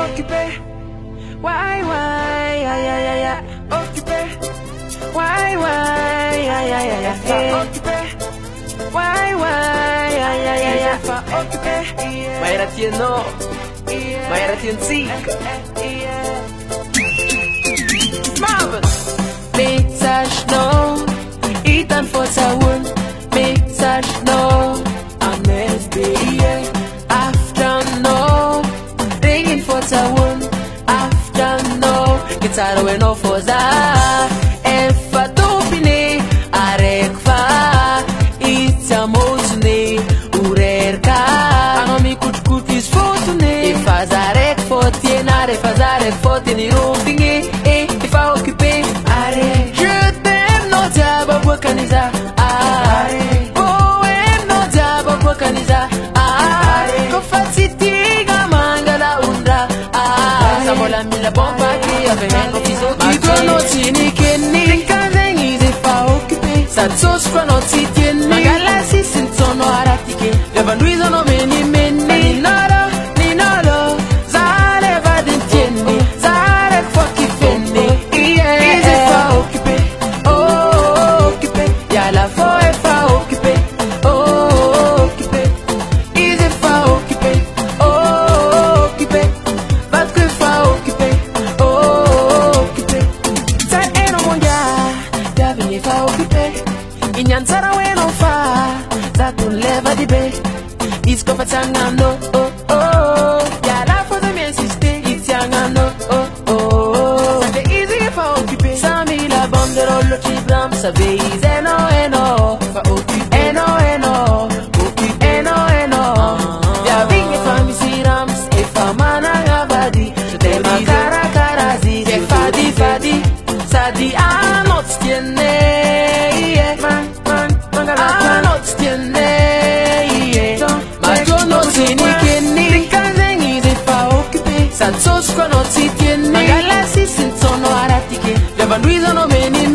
Occupée. Why, Occupée. Why, Occupée. Why, Occupée. Mayra tieno, Mayra tiensik. Smaven. Message no, itan for someone. Message no, I'm SBA. After no, ringing for someone. After no, it's out of no for that. If I don't be arekfa, it's a mosne, urerka. Anomi kutkukis fotune. If I zarek fotiena, if I zarek fotini roofing, if I occupé, je t'aime, no diable, bokaniza. Oh, no diable, bokaniza. Kofatiti, gamangala unda. Samola mila bomba ki avehendo fizoki. Matono tini keni, kanzengi zefa occupé. Satsos kono titieni, magala si sintono aratike. Levanuizo no meni. Ninoro, zare vadentieni, zare fucki fendi. Easy fa occupé, oh occupé. Yala foi fa occupé, oh occupé. Easy fa occupé, oh occupé. Vatque fa occupé, oh occupé. Sa eno monja, davine fa occupé. Inyanzara weno fa, sa tu leva di be. Isko fatangano, oh oh. Yala for the men sister, it's yangano, oh oh. Sa easy fa occupé. Sa mila bandero lo chibram, sa veiz eno. Fa occupé, eno. Occupé, eno. Ya vinge fa misirams, e fa managavadi. Je te makara karazi, je fadi. Sa di anot stiene, anot stiene. Satsos kono titieni, magala si sintono aratike. Levanuizo no meni.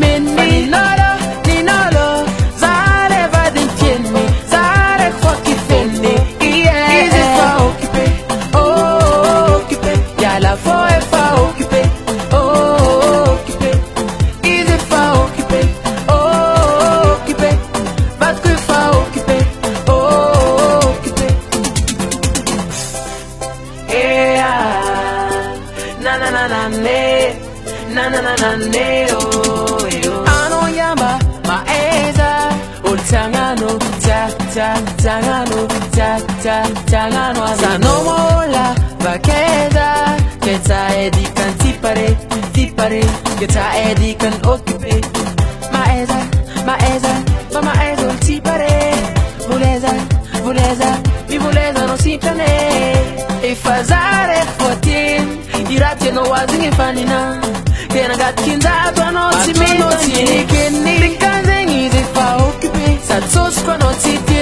Ninolo, zare vadentieni, zare fucki fendi. Easy fa occupé, oh occupé. Yala foi fa occupé, oh occupé. Easy fa occupé, oh occupé. Vatque fa occupé, oh occupé. Na, oh, ano yamba, maeza, ol tangano, tangano, asano mola, vakeza, keta edikan tipare, keta edikan occupé, maeza, ol tipare, vuleza, mi vuleza no simpane, e fazare fotin, irate no wazing fanina. Kena gat kinzato no timi, keni kanzengi zefa occupé. Satsos kono titi.